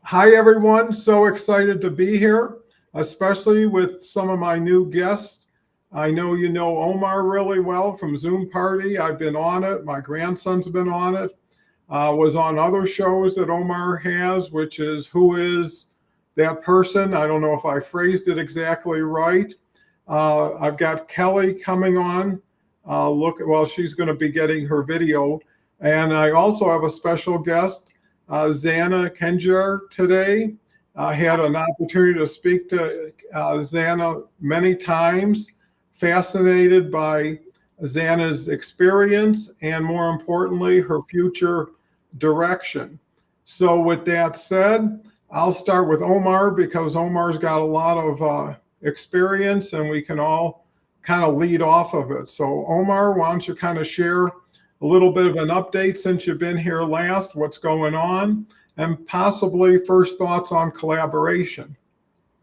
Hi, everyone. So excited to be here, especially with some of my new guests. I know you know Omar really well from Zoom Party. I've been on it. My grandson's been on it. Was on other shows that Omar has, which is Who is That Person? I don't know if I phrased it exactly right. I've got Kelly coming on. She's going to be getting her video. And I also have a special guest, Zana Kenjar, today. I had an opportunity to speak to Zana many times, fascinated by Xana's experience and, more importantly, her future direction. So, with that said, I'll start with Omar because Omar's got a lot of experience and we can all kind of lead off of it. So, Omar, why don't you kind of share a little bit of an update since you've been here last, what's going on, and possibly first thoughts on collaboration?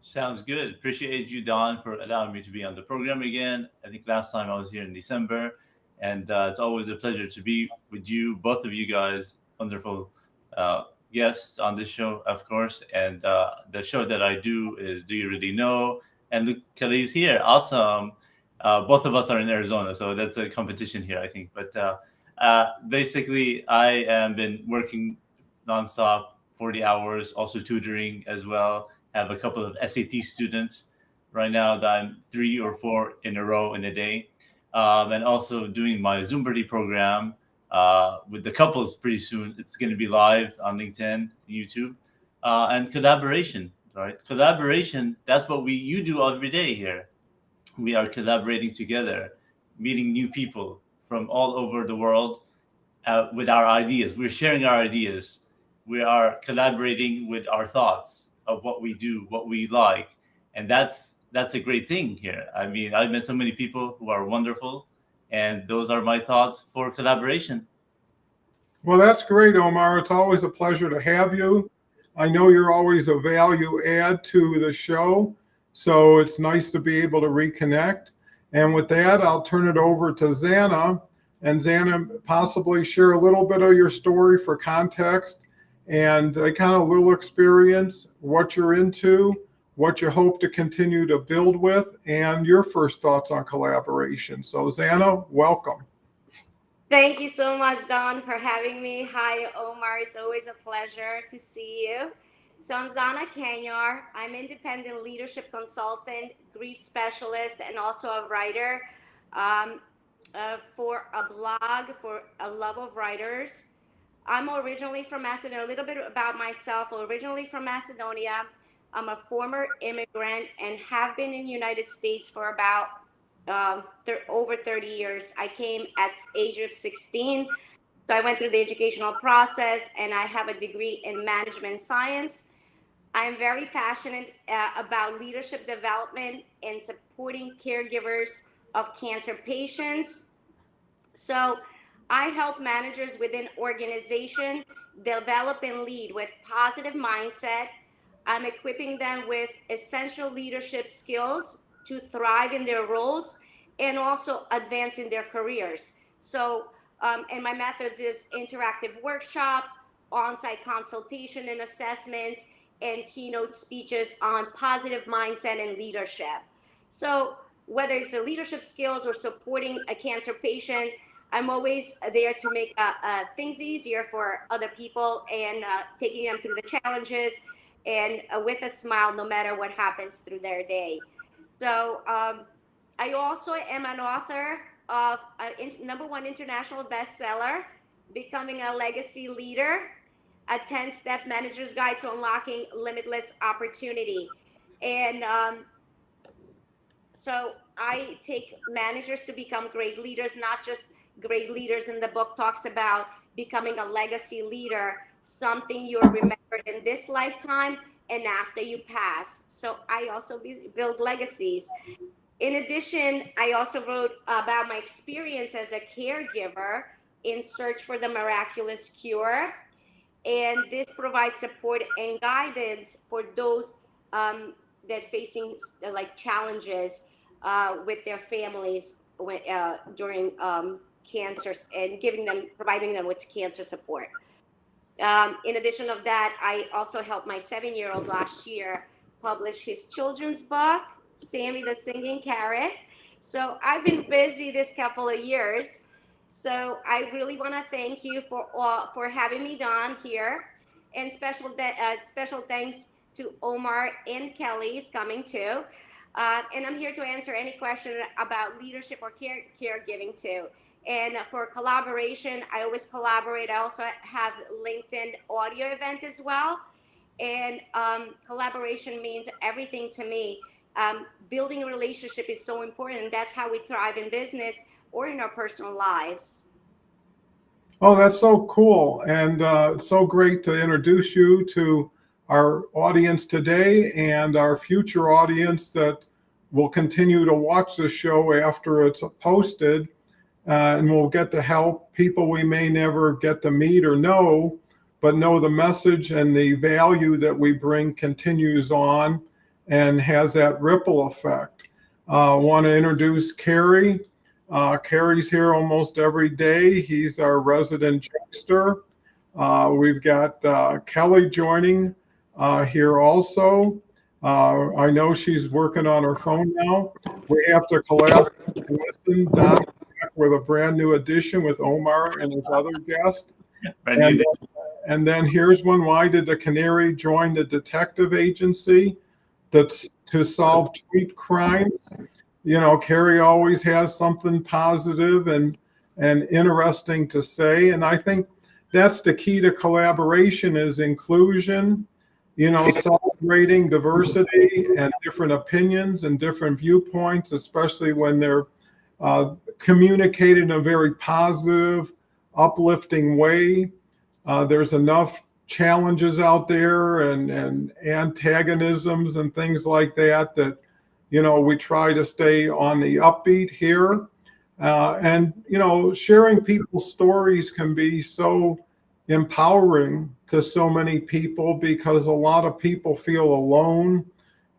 Sounds good. Appreciate you, Don, for allowing me to be on the program again. I think last time I was here in December, and it's always a pleasure to be with you, both of you guys, wonderful uh, guests on this show, of course. And the show that I do is Do You Really Know? And Luke Kelly's here. Awesome. Both of us are in Arizona, so that's a competition here, I think. But basically, I am been working nonstop, 40 hours, also tutoring as well. Have a couple of SAT students right now that I'm 3 or 4 in a row in a day, and also doing my Zumberty program with the couples pretty soon. It's going to be live on LinkedIn, YouTube, and collaboration. Right, collaboration. That's what we you do every day here. We are collaborating together, meeting new people from all over the world with our ideas. We're sharing our ideas. We are collaborating with our thoughts of what we do, what we like, and that's a great thing here. I mean, I've met so many people who are wonderful, and those are my thoughts for collaboration. Well, that's great, Omar. It's always a pleasure to have you. I know you're always a value add to the show, so it's nice to be able to reconnect. And with that, I'll turn it over to Xana. And Xana, possibly share a little bit of your story for context and a kind of little experience, what you're into, what you hope to continue to build with, and your first thoughts on collaboration. So, Xana, welcome. Thank you so much, Don, for having me. Hi, Omar. It's always a pleasure to see you. So, I'm Zana Kanyar. I'm independent leadership consultant, grief specialist, and also a writer um, for a blog for a love of writers. I'm originally from Macedonia. A little bit about myself. Originally from Macedonia. I'm a former immigrant and have been in the United States for about over 30 years. I came at age of 16. So I went through the educational process and I have a degree in management science. I'm very passionate about leadership development and supporting caregivers of cancer patients. So I help managers within organization develop and lead with positive mindset. I'm equipping them with essential leadership skills to thrive in their roles and also advance in their careers. So, and my methods is interactive workshops, on-site consultation and assessments, and keynote speeches on positive mindset and leadership. So whether it's the leadership skills or supporting a cancer patient, I'm always there to make things easier for other people and taking them through the challenges and with a smile, no matter what happens through their day. So I also am an author of a #1 international bestseller, Becoming a Legacy Leader, a 10-step manager's guide to unlocking limitless opportunity. And so I take managers to become great leaders, not just great leaders. In the book talks about becoming a legacy leader, something you're remembered in this lifetime and after you pass. So I also build legacies. In addition, I also wrote about my experience as a caregiver in search for the miraculous cure. And this provides support and guidance for those that facing like challenges with their families during cancers and providing them with cancer support. In addition of that, I also helped my 7-year-old last year publish his children's book, Sammy the Singing Carrot. So I've been busy this couple of years. So I really want to thank you for having me, Don, here, and special thanks to Omar and Kelly is coming too. And I'm here to answer any question about leadership or caregiving too. And for collaboration, I always collaborate. I also have LinkedIn audio event as well. And collaboration means everything to me. Building a relationship is so important. And that's how we thrive in business or in our personal lives. Oh, that's so cool. And it's so great to introduce you to our audience today and our future audience that will continue to watch this show after it's posted. And we'll get to help people we may never get to meet or know, but know the message and the value that we bring continues on and has that ripple effect. I want to introduce Kerry. Kerry's here almost every day. He's our resident jokester. We've got Kelly joining here also. I know she's working on her phone now. We have to collaborate and listen. Don with a brand new edition with Omar and his other guest. And then here's one. Why did the Canary join the detective agency that's to solve tweet crimes? You know, Kerry always has something positive and interesting to say. And I think that's the key to collaboration is inclusion, you know, celebrating diversity and different opinions and different viewpoints, especially when they're communicated in a very positive, uplifting way. There's enough challenges out there and antagonisms and things like that that, you know, we try to stay on the upbeat here. And, you know, sharing people's stories can be so empowering to so many people because a lot of people feel alone.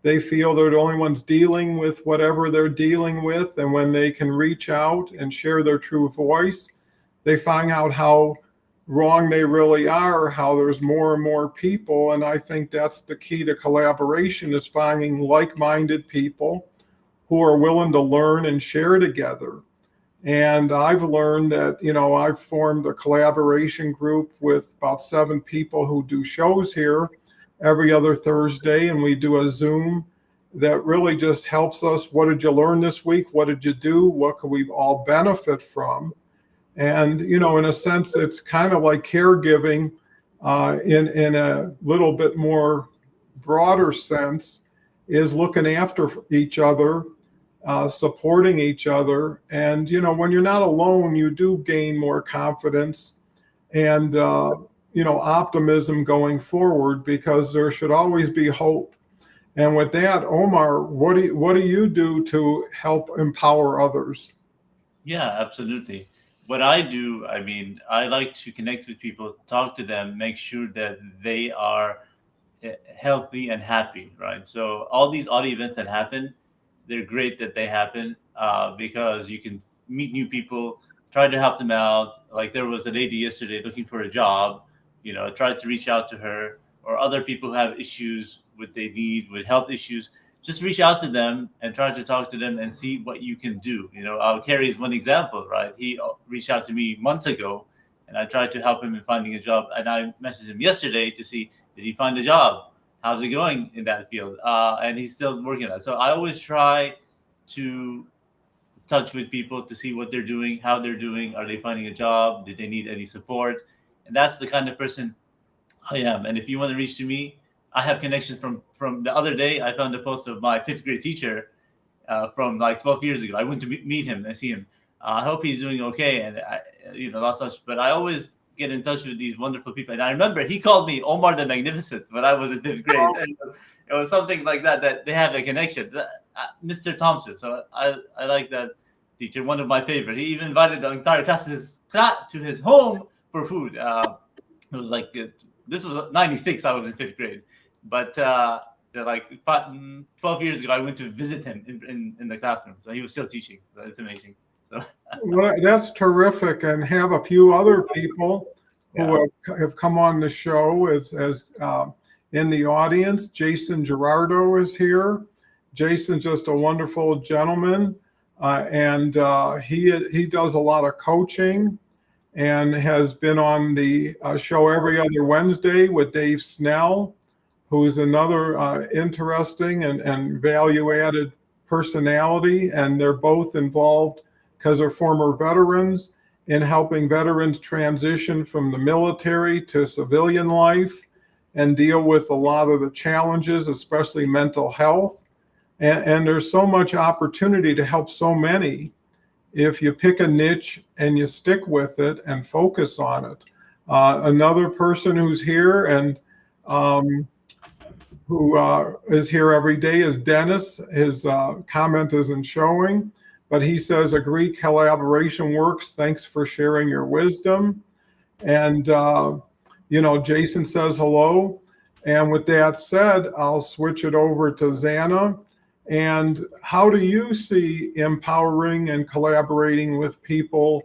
They feel they're the only ones dealing with whatever they're dealing with. And when they can reach out and share their true voice, they find out how wrong they really are, how there's more and more people. And I think that's the key to collaboration is finding like-minded people who are willing to learn and share together. And I've learned that, you know, I've formed a collaboration group with about 7 people who do shows here every other Thursday. And we do a Zoom that really just helps us. What did you learn this week? What did you do? What can we all benefit from? And, you know, in a sense, it's kind of like caregiving in a little bit more broader sense is looking after each other, supporting each other. And, you know, when you're not alone, you do gain more confidence and, you know, optimism going forward because there should always be hope. And with that, Omar, what do you do to help empower others? Yeah, absolutely. What I do, I mean, I like to connect with people, talk to them, make sure that they are healthy and happy, right? So all these audio events that happen, they're great that they happen because you can meet new people, try to help them out. Like there was a lady yesterday looking for a job, you know, I tried to reach out to her, or other people who have issues with they need with health issues. Just reach out to them and try to talk to them and see what you can do. You know, Kerry is one example, right? He reached out to me months ago, and I tried to help him in finding a job. And I messaged him yesterday to see did he find a job, how's it going in that field, and he's still working on it. So I always try to touch with people to see what they're doing, how they're doing, are they finding a job, do they need any support, and that's the kind of person I am. And if you want to reach to me, I have connections from the other day. I found a post of my 5th grade teacher from like 12 years ago. I went to meet him and see him. I hope he's doing okay. And you know, lots such. But I always get in touch with these wonderful people. And I remember he called me Omar the Magnificent when I was in 5th grade. And it was something like that they have a connection. Mr. Thompson. So I like that teacher. One of my favorite. He even invited the entire class to his home for food. It was like this was 96. I was in 5th grade. But like 12 years ago, I went to visit him in the classroom. So he was still teaching. So it's amazing. So. Well, that's terrific. And have a few other people who have come on the show as in the audience. Jason Gerardo is here. Jason's just a wonderful gentleman, and he does a lot of coaching and has been on the show every other Wednesday with Dave Snell, who's another interesting and value-added personality. And they're both involved, because they're former veterans, in helping veterans transition from the military to civilian life and deal with a lot of the challenges, especially mental health. And there's so much opportunity to help so many if you pick a niche and you stick with it and focus on it. Another person who's here and who is here every day is Dennis. His comment isn't showing, but he says, agree, collaboration works. Thanks for sharing your wisdom. And, Jason says hello. And with that said, I'll switch it over to Xana. And how do you see empowering and collaborating with people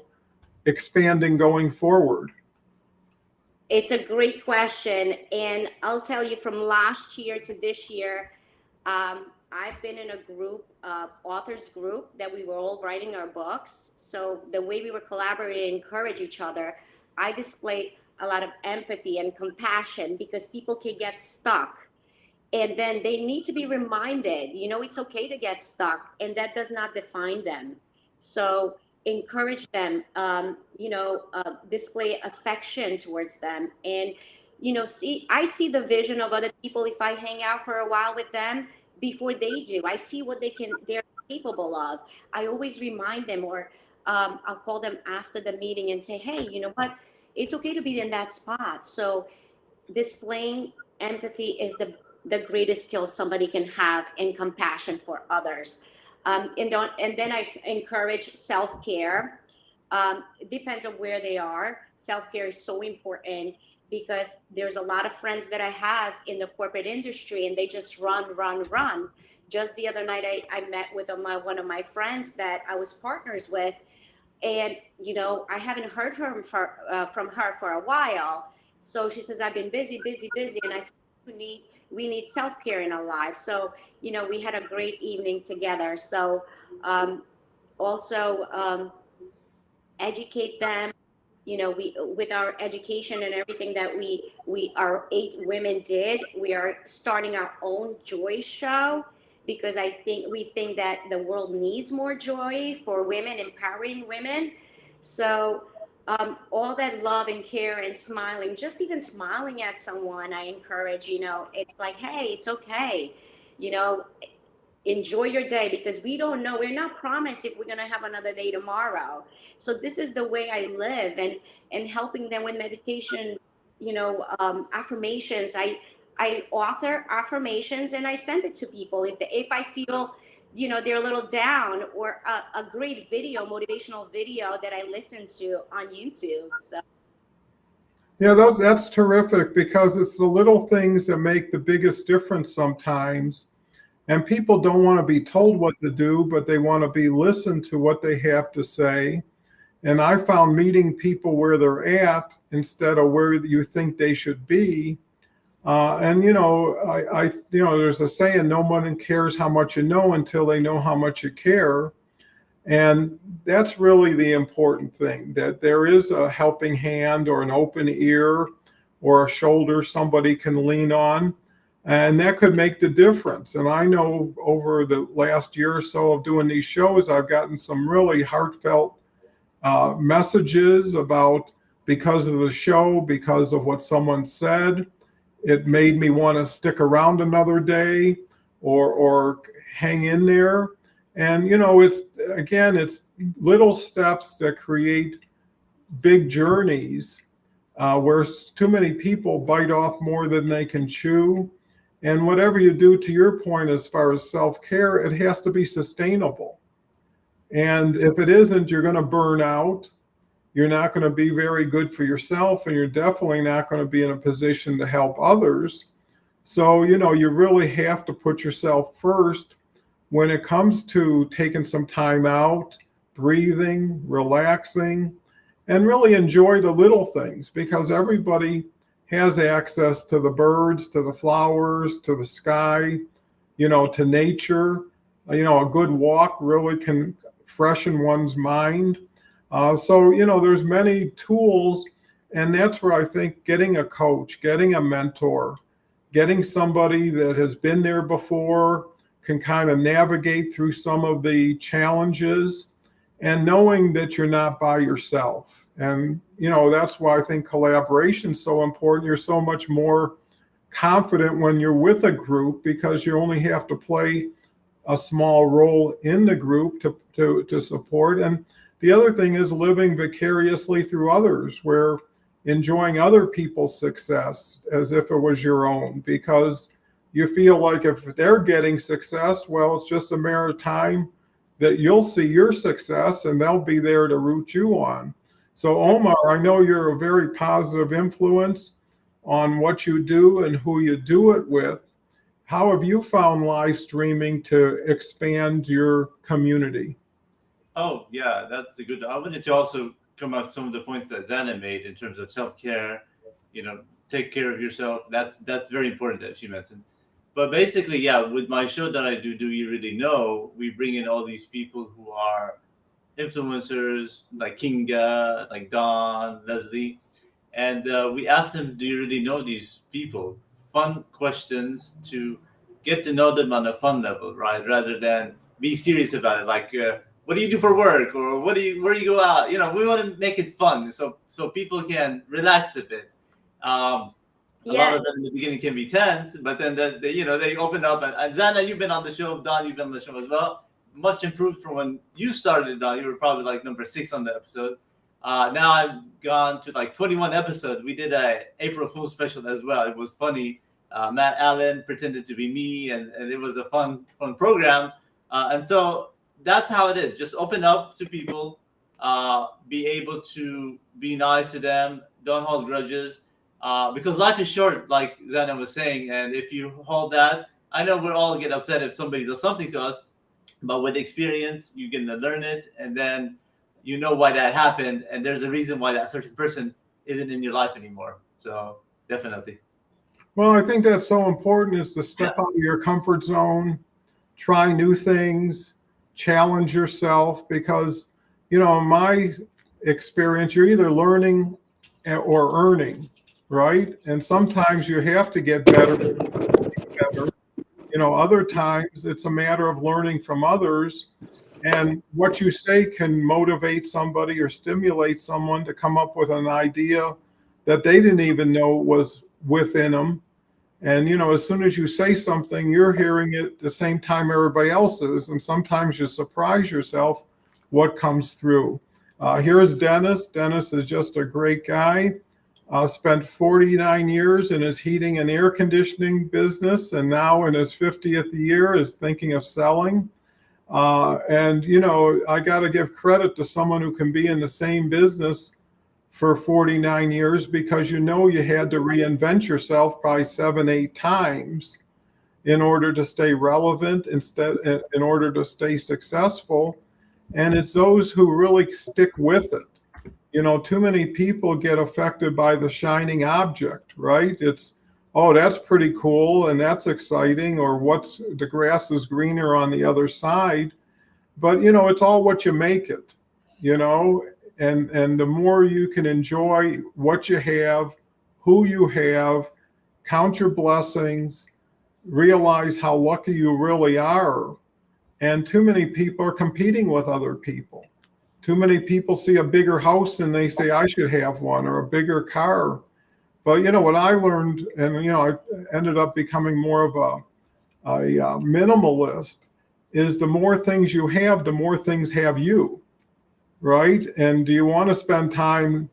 expanding going forward? It's a great question. And I'll tell you, from last year to this year, I've been in a group, authors group, that we were all writing our books. So the way we were collaborating, encourage each other, I displayed a lot of empathy and compassion, because people can get stuck. And then they need to be reminded, it's okay to get stuck, and that does not define them. So encourage them, display affection towards them. And, I see the vision of other people if I hang out for a while with them before they do. I see what they're capable of. I always remind them, or I'll call them after the meeting and say, hey, you know what? It's okay to be in that spot. So displaying empathy is the greatest skill somebody can have, and compassion for others. And then I encourage self-care. It depends on where they are. Self-care is so important, because there's a lot of friends that I have in the corporate industry, and they just run. Just the other night, I met with one of my friends that I was partners with, and I haven't heard from her for a while. So she says, I've been busy, and I said, we need self-care in our lives. So, we had a great evening together. So also educate them, we, with our education and everything that our 8 women did, we are starting our own joy show, because we think that the world needs more joy for women, empowering women. So all that love and care and smiling, just even smiling at someone, I encourage, it's like, hey, it's okay, enjoy your day, because we don't know, we're not promised if we're going to have another day tomorrow. So this is the way I live, and helping them with meditation, affirmations. I author affirmations and I send it to people if I feel they're a little down, or a great video, motivational video that I listen to on YouTube. So yeah, that's terrific, because it's the little things that make the biggest difference sometimes. And people don't want to be told what to do, but they want to be listened to what they have to say. And I found meeting people where they're at instead of where you think they should be. And there's a saying, no one cares how much you know until they know how much you care. And that's really the important thing, that there is a helping hand or an open ear or a shoulder somebody can lean on. And that could make the difference. And I know over the last year or so of doing these shows, I've gotten some really heartfelt messages about, because of the show, because of what someone said, it made me want to stick around another day or hang in there. And, it's little steps that create big journeys where too many people bite off more than they can chew. And whatever you do, to your point, as far as self-care, it has to be sustainable. And if it isn't, you're going to burn out. You're not going to be very good for yourself, and you're definitely not going to be in a position to help others. So, you really have to put yourself first when it comes to taking some time out, breathing, relaxing, and really enjoy the little things, because everybody has access to the birds, to the flowers, to the sky, to nature. A good walk really can freshen one's mind. So, there's many tools, and that's where I think getting a coach, getting a mentor, getting somebody that has been there before can kind of navigate through some of the challenges, and knowing that you're not by yourself. And, that's why I think collaboration is so important. You're so much more confident when you're with a group, because you only have to play a small role in the group to support. And the other thing is living vicariously through others, where enjoying other people's success as if it was your own, because you feel like if they're getting success, well, it's just a matter of time that you'll see your success and they'll be there to root you on. So Omar, I know you're a very positive influence on what you do and who you do it with. How have you found live streaming to expand your community? Oh, yeah, that's a good. I wanted to also come up some of the points that Zana made in terms of self-care. Take care of yourself. That's very important that she mentioned. But basically, yeah, with my show that I do You Really Know, we bring in all these people who are influencers, like Kinga, like Don, Leslie, and we ask them, do you really know these people? Fun questions to get to know them on a fun level, right? Rather than be serious about it, like what do you do for work, or where do you go out? We want to make it fun, so people can relax a bit. A lot of them in the beginning can be tense, but then they open up. And Zana, you've been on the show. Don, you've been on the show as well. Much improved from when you started, Don. You were probably like number 6 on the episode. Now I've gone to like 21 episodes. We did a April Fool's special as well. It was funny. Matt Allen pretended to be me, and it was a fun program. And so that's how it is. Just open up to people, be able to be nice to them. Don't hold grudges. Because life is short, like Zana was saying, and if you hold that, I know we'll all get upset if somebody does something to us, but with experience, you're going to learn it, and then you know why that happened, and there's a reason why that certain person isn't in your life anymore. So definitely. Well, I think that's so important, is to step out of your comfort zone, try new things, challenge yourself, because, in my experience, you're either learning or earning. Right? And sometimes you have to get better. Other times it's a matter of learning from others. And what you say can motivate somebody or stimulate someone to come up with an idea that they didn't even know was within them. And, as soon as you say something, you're hearing it at the same time everybody else is. And sometimes you surprise yourself what comes through. Here's Dennis. Dennis is just a great guy. Spent 49 years in his heating and air conditioning business, and now in his 50th year is thinking of selling. And, I got to give credit to someone who can be in the same business for 49 years, because you had to reinvent yourself probably 7-8 times in order to stay relevant, in order to stay successful. And it's those who really stick with it. Too many people get affected by the shining object, right? It's, oh, that's pretty cool and that's exciting, or the grass is greener on the other side. But, it's all what you make it, and the more you can enjoy what you have, who you have, count your blessings, realize how lucky you really are. And too many people are competing with other people. Too many people see a bigger house and they say, I should have one, or a bigger car. But what I learned, and I ended up becoming more of a minimalist, is the more things you have, the more things have you, right? And do you want to spend time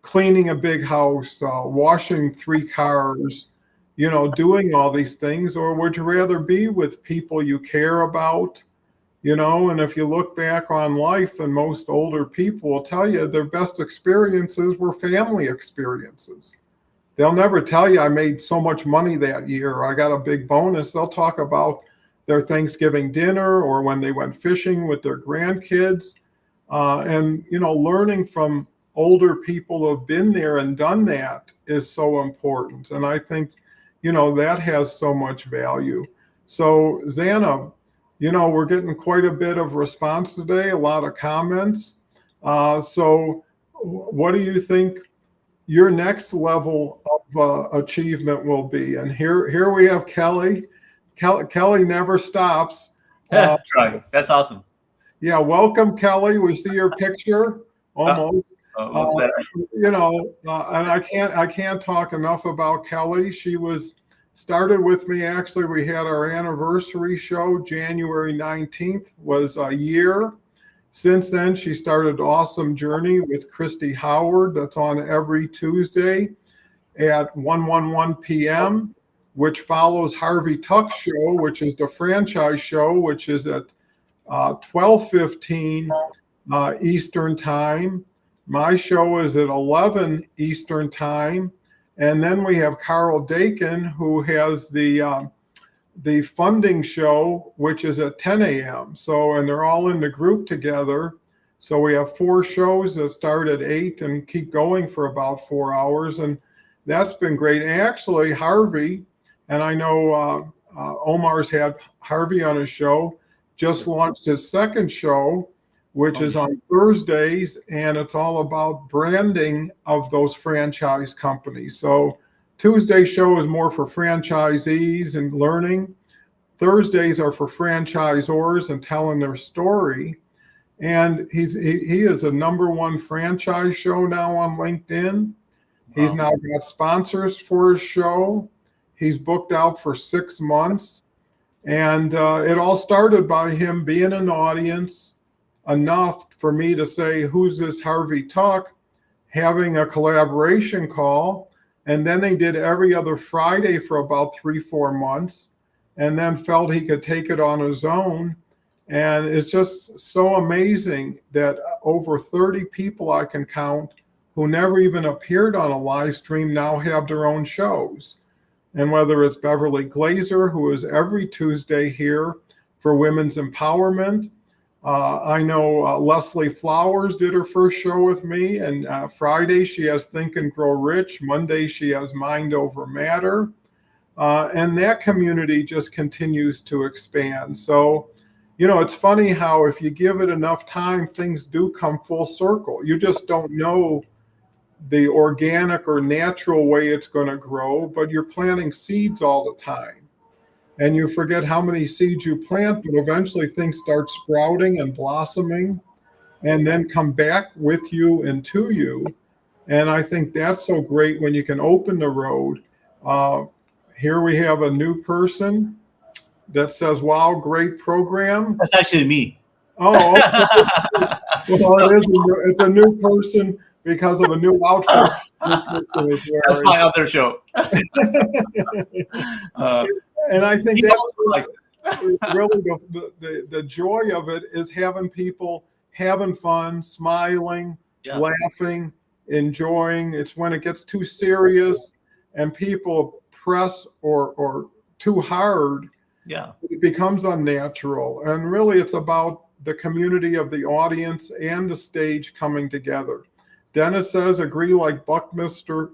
cleaning a big house, washing 3 cars, doing all these things? Or would you rather be with people you care about? And if you look back on life, and most older people will tell you their best experiences were family experiences. They'll never tell you, I made so much money that year, or I got a big bonus. They'll talk about their Thanksgiving dinner, or when they went fishing with their grandkids. And, learning from older people have been there and done that is so important. And I think, that has so much value. So, Zana, we're getting quite a bit of response today, a lot of comments. So, what do you think your next level of achievement will be? And here we have Kelly. Kelly never stops. Trying. That's awesome. Yeah, welcome, Kelly. We see your picture almost. Almost there. And I can't talk enough about Kelly. She started with me. Actually, we had our anniversary show, January 19th was a year. Since then, she started Awesome Journey with Christy Howard. That's on every Tuesday at 1:11 p.m., which follows Harvey Tuck's show, which is the franchise show, which is at 12:15 Eastern Time. My show is at 11 Eastern Time. And then we have Carl Dakin, who has the funding show, which is at 10 a.m. So, and they're all in the group together. So we have 4 shows that start at 8 and keep going for about 4 hours. And that's been great. And actually, Harvey, and I know Omar's had Harvey on his show, just launched his second show, which is on Thursdays, and it's all about branding of those franchise companies. So Tuesday show is more for franchisees and learning. Thursdays are for franchisors and telling their story. And he is a #1 franchise show now on LinkedIn. He's now got sponsors for his show. He's booked out for 6 months. And it all started by him being an audience enough for me to say, who's this Harvey Tuck, having a collaboration call. And then they did every other Friday for about 3-4 months, and then felt he could take it on his own. And it's just so amazing that over 30 people I can count who never even appeared on a live stream now have their own shows. And whether it's Beverly Glazer, who is every Tuesday here for women's empowerment. I know Leslie Flowers did her first show with me, and Friday she has Think and Grow Rich. Monday she has Mind Over Matter. And that community just continues to expand. So, it's funny how if you give it enough time, things do come full circle. You just don't know the organic or natural way it's going to grow, but you're planting seeds all the time. And you forget how many seeds you plant, but eventually things start sprouting and blossoming and then come back with you and to you. And I think that's so great when you can open the road. Here we have a new person that says, wow, great program. That's actually me. Oh, okay. Well, it's a new person because of a new outfit. That's my other show. And I think that's really the joy of it is having people having fun, smiling, laughing, enjoying. It's when it gets too serious and people press or too hard, it becomes unnatural. And really it's about the community of the audience and the stage coming together. Dennis says, agree, like Buckminster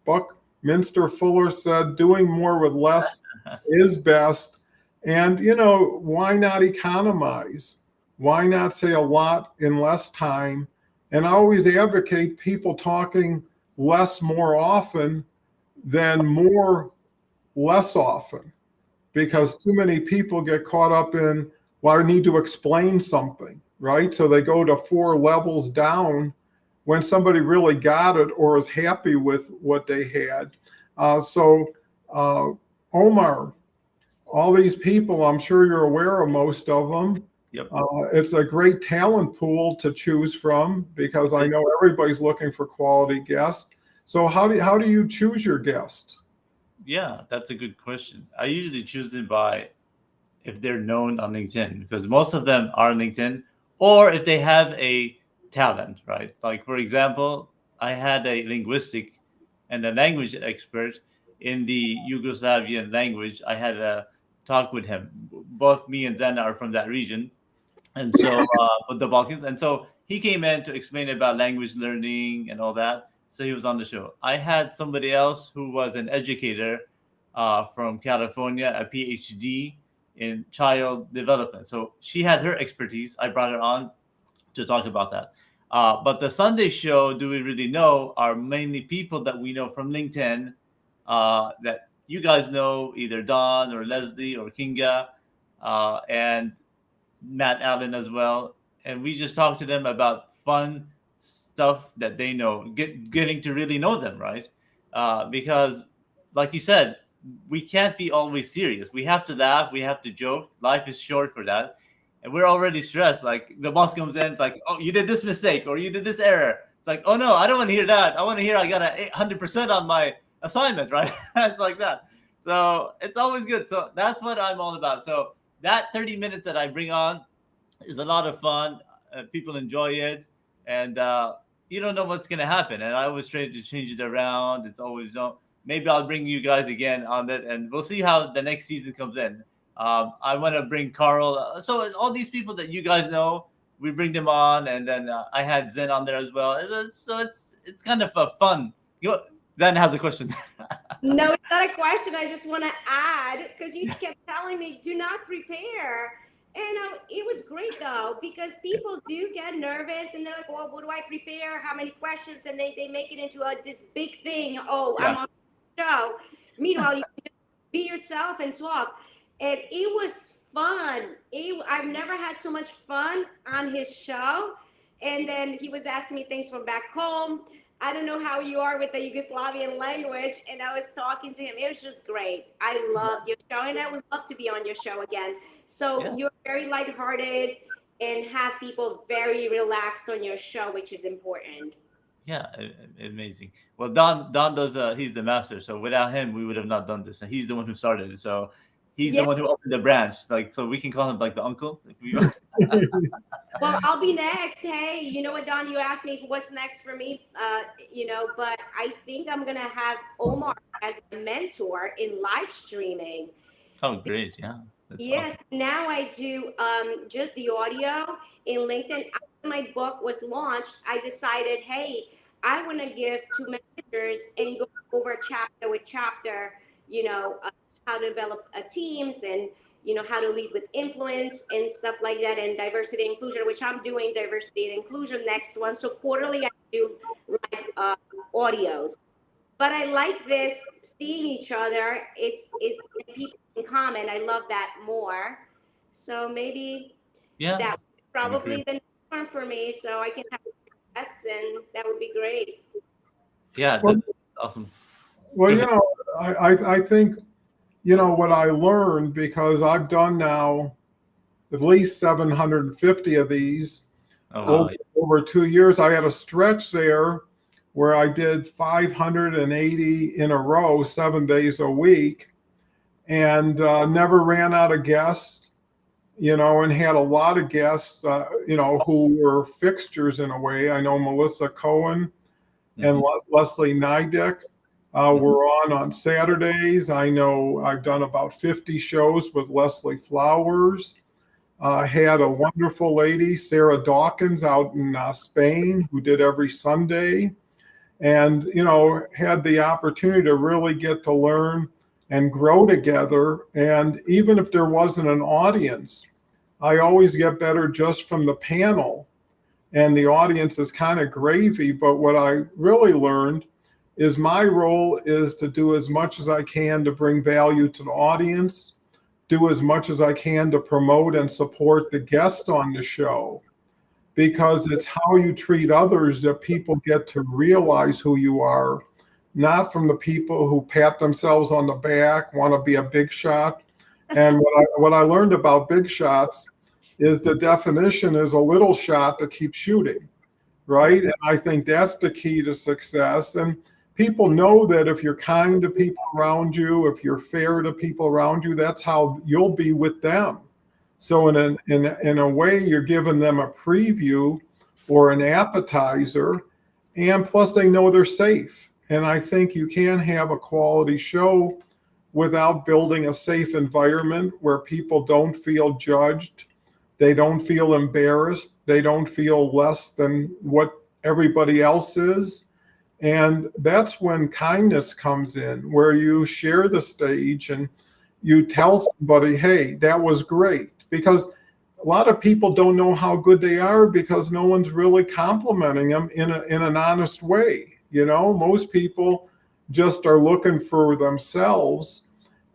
Fuller said, doing more with less is best. And, why not economize? Why not say a lot in less time? And I always advocate people talking less more often than more less often, because too many people get caught up in, well, I need to explain something, right? So they go to 4 levels down when somebody really got it or is happy with what they had. Omar, all these people, I'm sure you're aware of most of them. Yep. It's a great talent pool to choose from because I know everybody's looking for quality guests. So how do you choose your guests? Yeah, that's a good question. I usually choose them by if they're known on LinkedIn, because most of them are on LinkedIn, or if they have a talent, right? Like, for example, I had a linguistic and a language expert in the Yugoslavian language. I had a talk with him. Both me and Zana are from that region. And so with the Balkans. And so he came in to explain about language learning and all that. So he was on the show. I had somebody else who was an educator from California, a PhD in child development. So she had her expertise. I brought her on to talk about that. But the Sunday show, Do We Really Know, are mainly people that we know from LinkedIn that you guys know, either Don or Leslie or Kinga and Matt Allen as well. And we just talk to them about fun stuff that they know, getting to really know them, right? Because, like you said, we can't be always serious. We have to laugh. We have to joke. Life is short for that. And we're already stressed. Like the boss comes in, like, oh, you did this mistake or you did this error. It's like, oh no, I don't want to hear that. I want to hear I got 100% on my assignment, right? It's like that. So it's always good. So that's what I'm all about. So that 30 minutes that I bring on is a lot of fun. People enjoy it. And you don't know what's going to happen. And I always try to change it around. It's always, maybe I'll bring you guys again on it. And we'll see how the next season comes in. I want to bring Carl. So all these people that you guys know, we bring them on. And then I had Zen on there as well. So it's kind of fun. Zen has a question. No, it's not a question. I just want to add, because you kept telling me, do not prepare. And it was great, though, because people do get nervous and they're like, well, what do I prepare? How many questions? And they make it into this big thing. Oh, yeah. I'm on the show. Meanwhile, you can just be yourself and talk. And it was fun. I've never had so much fun on his show. And then he was asking me things from back home. I don't know how you are with the Yugoslavian language. And I was talking to him. It was just great. I loved your show. And I would love to be on your show again. So you're very lighthearted and have people very relaxed on your show, which is important. Yeah, amazing. Well, Don does, he's the master. So without him, we would have not done this. And he's the one who started it. So he's the one who opened the branch. Like, so we can call him like the uncle. Well, I'll be next. Hey, you know what, Don, you asked me what's next for me, but I think I'm going to have Omar as a mentor in live streaming. Oh, great. Yeah. That's yes. awesome. Now I do just the audio in LinkedIn. After my book was launched, I decided, hey, I want to give 2 managers and go over chapter with chapter, how to develop teams and, how to lead with influence and stuff like that, and diversity and inclusion, which I'm doing diversity and inclusion next one. So quarterly I do live audios. But I like this, seeing each other. It's people in common. I love that more. So maybe that would probably the next one for me. So I can have guests, and that would be great. Yeah, that's awesome. Well, I think, what I learned, because I've done now at least 750 of these over 2 years. I had a stretch there where I did 580 in a row, 7 days a week, and never ran out of guests, and had a lot of guests, who were fixtures in a way. I know Melissa Cohen and Leslie Nidick were on Saturdays. I know I've done about 50 shows with Leslie Flowers. Had a wonderful lady, Sarah Dawkins, out in Spain, who did every Sunday. And, had the opportunity to really get to learn and grow together. And even if there wasn't an audience, I always get better just from the panel. And the audience is kind of gravy. But what I really learned is my role is to do as much as I can to bring value to the audience, do as much as I can to promote and support the guest on the show. Because it's how you treat others that people get to realize who you are, not from the people who pat themselves on the back, want to be a big shot. And what I learned about big shots is the definition is a little shot that keeps shooting, right? And I think that's the key to success. And people know that if you're kind to people around you, if you're fair to people around you, that's how you'll be with them. So in a way, you're giving them a preview or an appetizer, and plus they know they're safe. And I think you can have a quality show without building a safe environment where people don't feel judged, they don't feel embarrassed, They don't feel less than what everybody else is. And that's when kindness comes in, where you share the stage and you tell somebody, hey, that was great. Because a lot of people don't know how good they are because no one's really complimenting them in an honest way. You know, most people just are looking for themselves.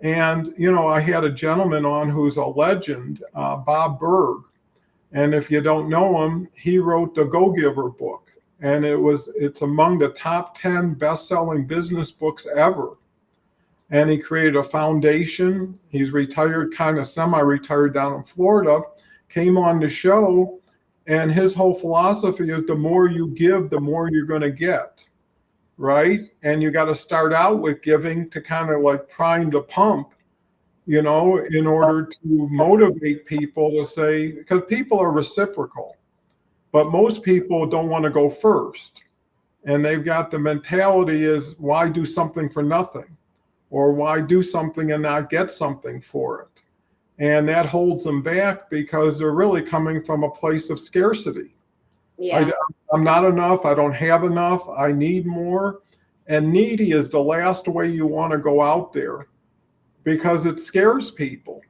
And, you know, I had a gentleman on who's a legend, Bob Berg. And if you don't know him, he wrote the Go Giver book. And it's among the top 10 best-selling business books ever. And he created a foundation. He's retired, kind of semi-retired down in Florida, came on the show, and his whole philosophy is the more you give, the more you're going to get, right? And you got to start out with giving to kind of like prime the pump, you know, in order to motivate people to say, because people are reciprocal. But most people don't want to go first. And they've got the mentality is, why do something for nothing? Or why do something and not get something for it? And that holds them back because they're really coming from a place of scarcity. Yeah. I'm not enough. I don't have enough. I need more. And needy is the last way you want to go out there because it scares people.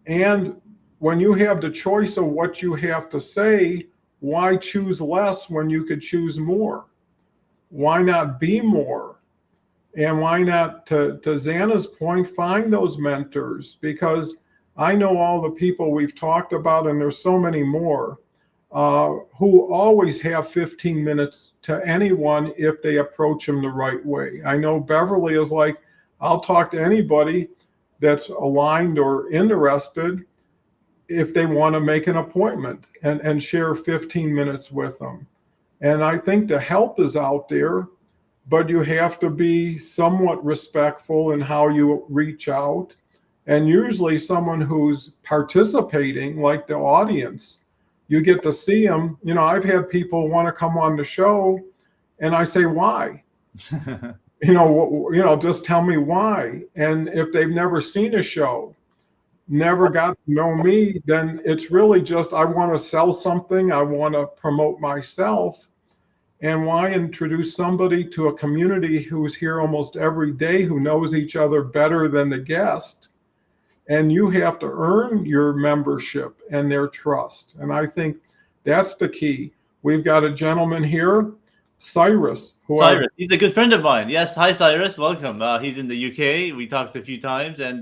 And when you have the choice of what you have to say, why choose less when you could choose more? Why not be more? And why not, to Xana's point, find those mentors? Because I know all the people we've talked about, and there's so many more, who always have 15 minutes to anyone if they approach them the right way. I know Beverly is like, I'll talk to anybody that's aligned or interested if they want to make an appointment and share 15 minutes with them. And I think the help is out there, but you have to be somewhat respectful in how you reach out. And usually someone who's participating, like the audience, you get to see them. You know, I've had people want to come on the show and I say, why? Just tell me why. And if they've never seen a show, never got to know me, then it's really just, I want to sell something. I want to promote myself. And why introduce somebody to a community who's here almost every day, who knows each other better than the guest? And you have to earn your membership and their trust. And I think that's the key. We've got a gentleman here, Cyrus. He's a good friend of mine. Yes. Hi, Cyrus. Welcome. He's in the UK. We talked a few times, and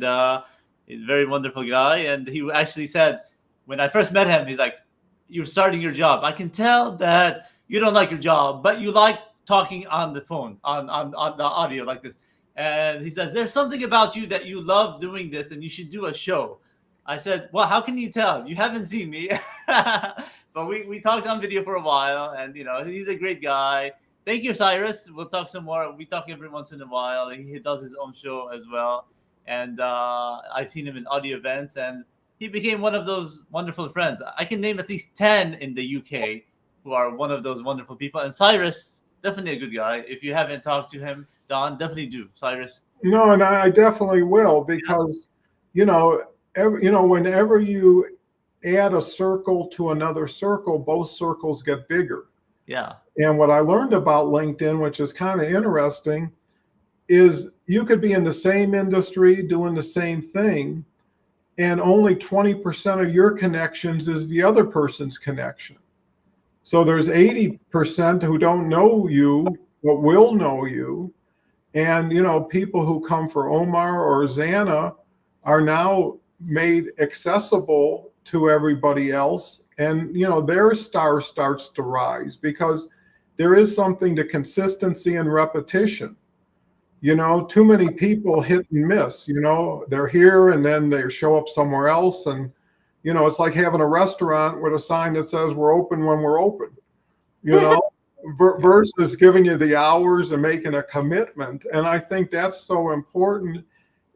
he's a very wonderful guy. And he actually said, when I first met him, he's like, you're starting your job. I can tell that you don't like your job, but you like talking on the phone, on the audio like this. And he says, there's something about you that you love doing this and you should do a show. I said, well, how can you tell? You haven't seen me. But we talked on video for a while, and, you know, he's a great guy. Thank you, Cyrus. We'll talk some more. We talk every once in a while. He does his own show as well. And I've seen him in audio events, and he became one of those wonderful friends. I can name at least 10 in the UK who are one of those wonderful people. And Cyrus, definitely a good guy. If you haven't talked to him, Don, definitely do. Cyrus. No, and I definitely will, because, whenever you add a circle to another circle, both circles get bigger. Yeah. And what I learned about LinkedIn, which is kind of interesting, is you could be in the same industry doing the same thing, and only 20% of your connections is the other person's connection. So there's 80% who don't know you, but will know you. And, people who come for Omar or Xana are now made accessible to everybody else. And, their star starts to rise, because there is something to consistency and repetition. Too many people hit and miss. They're here and then they show up somewhere else. And, it's like having a restaurant with a sign that says we're open when we're open, versus giving you the hours and making a commitment. And I think that's so important,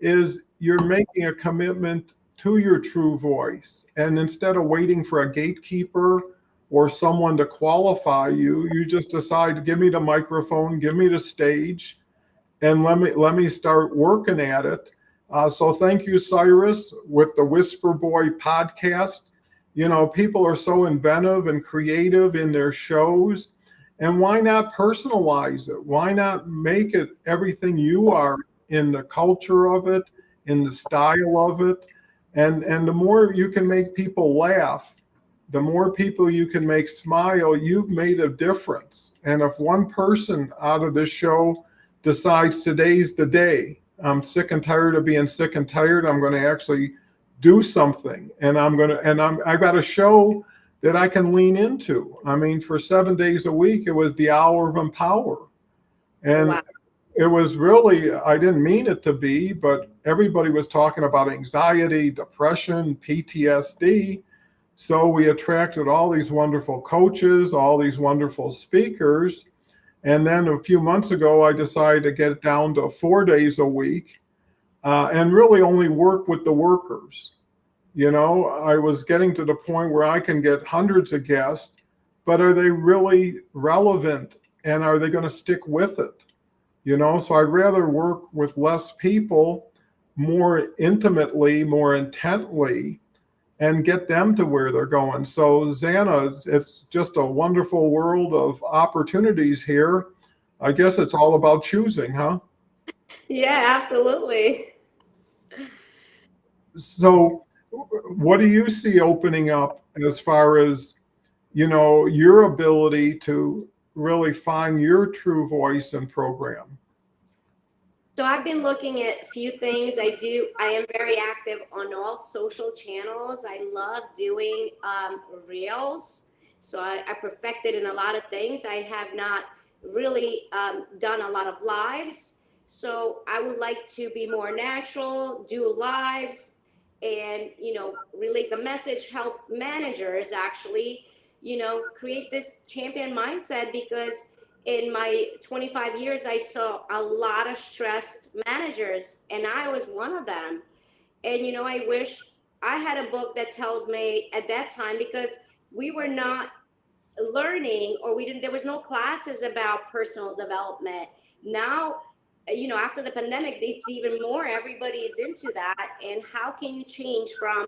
is you're making a commitment to your true voice. And instead of waiting for a gatekeeper or someone to qualify you, you just decide to give me the microphone, give me the stage, and let me start working at it. So thank you, Cyrus, with the Whisper Boy podcast. You know, people are so inventive and creative in their shows. And why not personalize it? Why not make it everything you are in the culture of it, in the style of it? And the more you can make people laugh, the more people you can make smile, you've made a difference. And if one person out of this show decides today's the day, I'm sick and tired of being sick and tired, I'm going to actually do something. And I got a show that I can lean into. I mean, for 7 days a week, it was the hour of empower. And Wow. it was really, I didn't mean it to be, but everybody was talking about anxiety, depression, PTSD. So we attracted all these wonderful coaches, all these wonderful speakers. And then a few months ago, I decided to get it down to 4 days a week and really only work with the workers. You know, I was getting to the point where I can get hundreds of guests, but are they really relevant and are they going to stick with it? You know, so I'd rather work with less people more intimately, more intently, and get them to where they're going. So, Xana, it's just a wonderful world of opportunities here. I guess it's all about choosing, huh? Yeah, absolutely. So, what do you see opening up as far as, you know, your ability to really find your true voice and program? So I've been looking at a few things. I am very active on all social channels. I love doing reels. So I perfected in a lot of things. I have not really done a lot of lives. So I would like to be more natural, do lives, and, relate the message, help managers actually, create this champion mindset, because in my 25 years, I saw a lot of stressed managers, and I was one of them. And, I wish I had a book that told me at that time, because we were not learning, or there was no classes about personal development. Now, after the pandemic, it's even more, everybody's into that. And how can you change from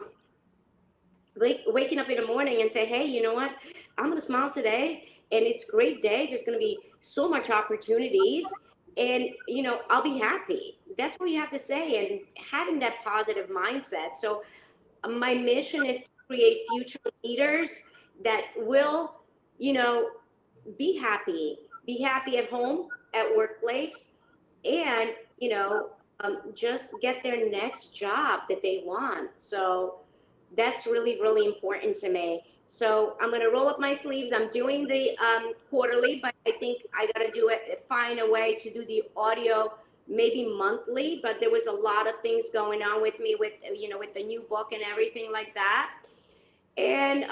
waking up in the morning and say, hey, you know what, I'm going to smile today, and it's a great day, there's going to be so much opportunities, and I'll be happy. That's what you have to say, and having that positive mindset. So my mission is to create future leaders that will, you know be happy at home, at workplace, and just get their next job that they want. So that's really, really important to me. So I'm gonna roll up my sleeves. I'm doing the quarterly, but I think I gotta find a way to do the audio maybe monthly. But there was a lot of things going on with me with with the new book and everything like that. And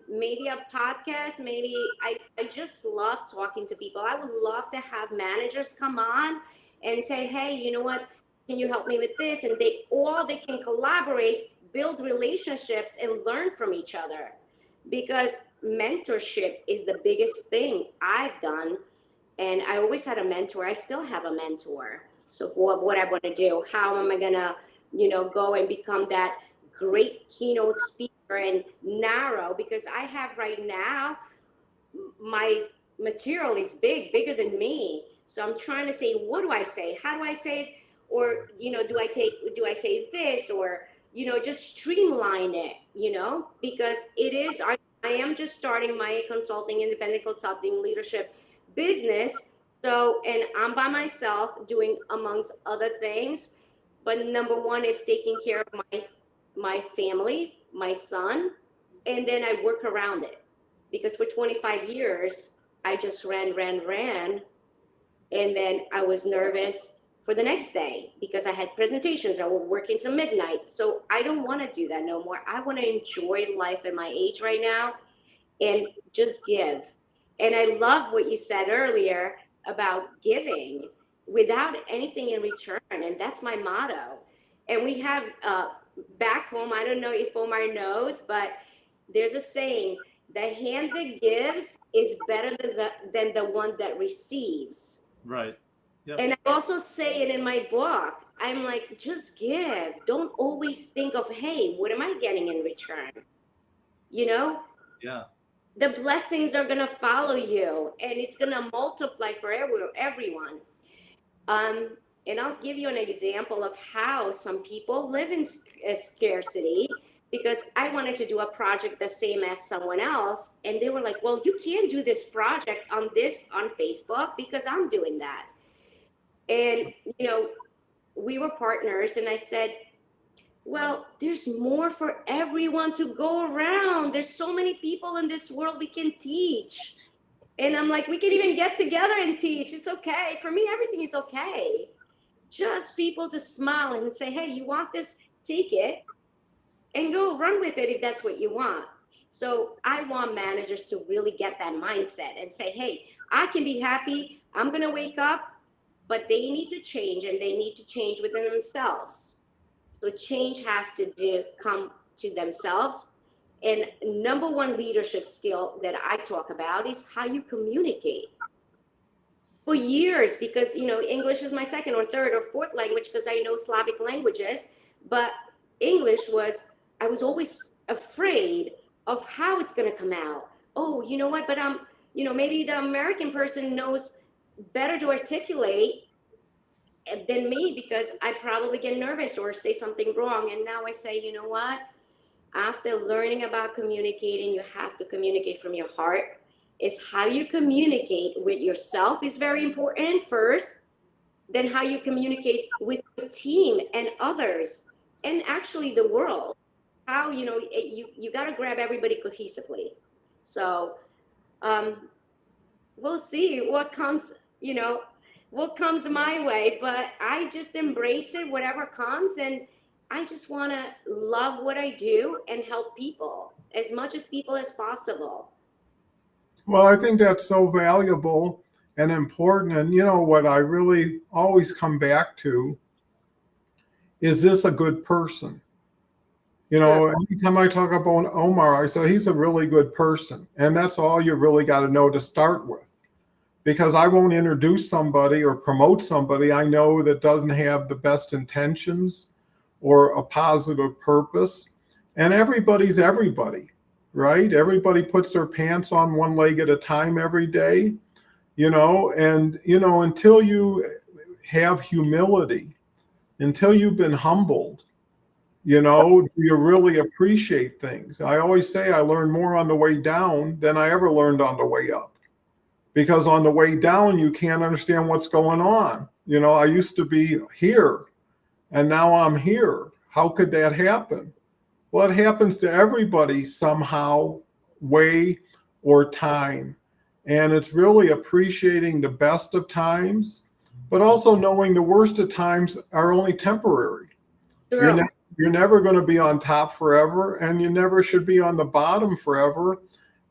maybe a podcast. Maybe I just love talking to people. I would love to have managers come on and say, hey, you know what? Can you help me with this? And they can collaborate, build relationships, and learn from each other. Because mentorship is the biggest thing I've done. And I always had a mentor. I still have a mentor. So for what I want to do, how am I gonna, go and become that great keynote speaker and narrow? Because I have right now, my material is bigger than me. So I'm trying to say, what do I say? How do I say it? Or, do I say this? Or, just streamline it, because I am just starting my independent consulting leadership business. So, and I'm by myself doing amongst other things. But number one is taking care of my family, my son, and then I work around it. Because for 25 years, I just ran, and then I was nervous for the next day because I had presentations. I would work into midnight. So I don't want to do that no more. I want to enjoy life at my age right now and just give. And I love what you said earlier about giving without anything in return. And that's my motto. And we have back home, I don't know if Omar knows, but there's a saying: the hand that gives is better than the one that receives. Right. Yep. And I also say it in my book. I'm like, just give. Don't always think of, hey, what am I getting in return? you know, Yeah. the blessings are going to follow you and it's going to multiply for everyone. And I'll give you an example of how some people live in scarcity, because I wanted to do a project the same as someone else. And they were like, well, you can't do this project on Facebook because I'm doing that. And, you know, we were partners and I said, well, there's more for everyone to go around. There's so many people in this world we can teach. And I'm like, we can even get together and teach. It's okay. For me, everything is okay. Just people to smile and say, hey, you want this? Take it and go run with it if that's what you want. So I want managers to really get that mindset and say, hey, I can be happy. I'm going to wake up, but they need to change, and they need to change within themselves. So change has to come to themselves. And number one leadership skill that I talk about is how you communicate. For years, because, you know, English is my second or third or fourth language because I know Slavic languages, but English I was always afraid of how it's going to come out. Oh, you know what? But you know, maybe the American person knows better to articulate than me because I probably get nervous or say something wrong. And now I say, you know what? After learning about communicating, you have to communicate from your heart. Is how you communicate with yourself is very important first, then how you communicate with the team and others, and actually the world. How, you know, you got to grab everybody cohesively. So we'll see what comes, you know, what comes my way, but I just embrace it, whatever comes. And I just want to love what I do and help people as much as people as possible. Well, I think that's so valuable and important. And you know what I really always come back to is this a good person? You know, anytime I talk about Omar, I say he's a really good person. And that's all you really got to know to start with. Because I won't introduce somebody or promote somebody I know that doesn't have the best intentions or a positive purpose. And everybody's everybody, right? Everybody puts their pants on one leg at a time every day, you know, and, you know, until you have humility, until you've been humbled, you know, you really appreciate things. I always say I learned more on the way down than I ever learned on the way up. Because on the way down, you can't understand what's going on. You know, I used to be here and now I'm here. How could that happen? Well, it happens to everybody somehow, way or time. And it's really appreciating the best of times, but also knowing the worst of times are only temporary. True. You're never going to be on top forever, and you never should be on the bottom forever.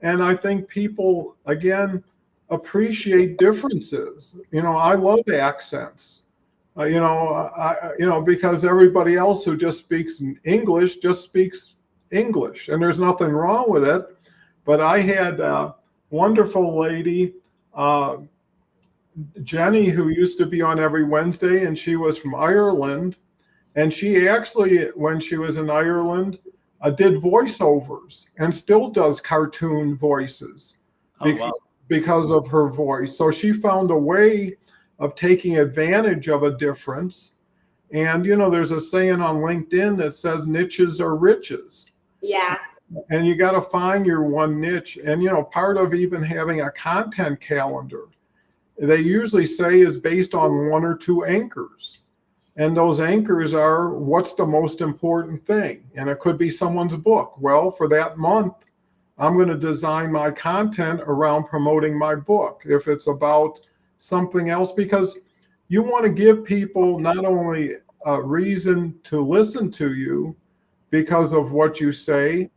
And I think people, again, appreciate differences. You know, I love accents. Because everybody else who just speaks English just speaks English, and there's nothing wrong with it. But I had a wonderful lady, Jenny, who used to be on every Wednesday, and she was from Ireland. And she actually, when she was in Ireland, did voiceovers and still does cartoon voices because of her voice. So she found a way of taking advantage of a difference. And, you know, there's a saying on LinkedIn that says niches are riches. Yeah. And you got to find your one niche. And, you know, part of even having a content calendar, they usually say is based on one or two anchors. And those anchors are what's the most important thing. And it could be someone's book. Well, for that month, I'm going to design my content around promoting my book. If it's about something else, because you want to give people not only a reason to listen to you because of what you say,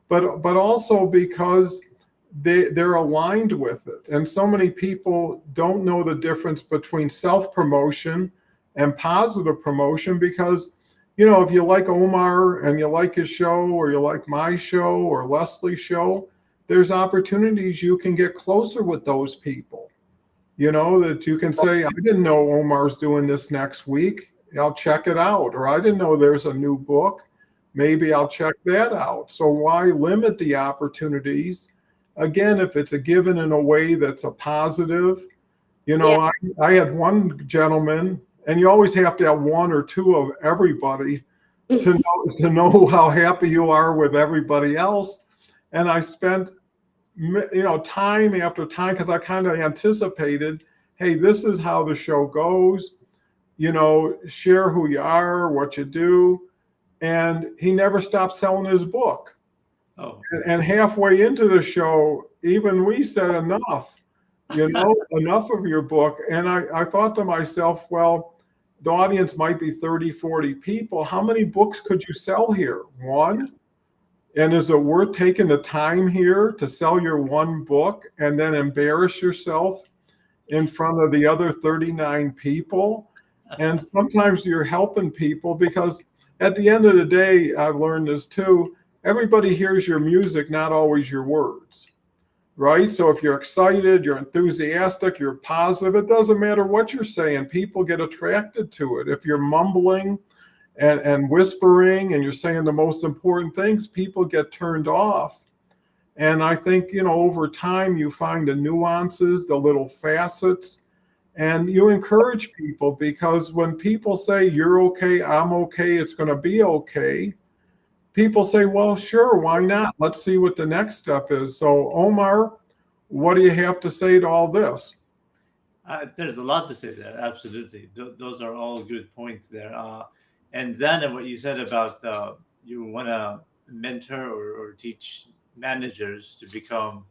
but also because they're aligned with it. And so many people don't know the difference between self-promotion and positive promotion, because, you know, if you like Omar and you like his show, or you like my show or Leslie's show, there's opportunities you can get closer with those people. You know, that you can say, I didn't know Omar's doing this next week. I'll check it out. Or I didn't know there's a new book. maybe I'll check that out. So why limit the opportunities? Again, if it's a given in a way that's a positive, you know, Yeah. I had one gentleman, and you always have to have one or two of everybody to know how happy you are with everybody else. And I spent, time after time, because I kind of anticipated, hey, this is how the show goes. Share who you are, what you do. And he never stopped selling his book. Oh, And halfway into the show, even we said enough, enough of your book. And I thought to myself, well, the audience might be 30, 40 people. How many books could you sell here? One? And is it worth taking the time here to sell your one book and then embarrass yourself in front of the other 39 people? And sometimes you're helping people because at the end of the day, I've learned this too, everybody hears your music, not always your words, right? So if you're excited, you're enthusiastic, you're positive, it doesn't matter what you're saying. People get attracted to it. If you're mumbling and whispering and you're saying the most important things, people get turned off. And I think, over time, you find the nuances, the little facets, and you encourage people because when people say, you're okay, I'm okay, it's going to be okay, people say, well, sure, why not? Let's see what the next step is. So, Omar, what do you have to say to all this? there's a lot to say there. Absolutely. Those are all good points there. And Zana, what you said about you want to mentor or teach managers to become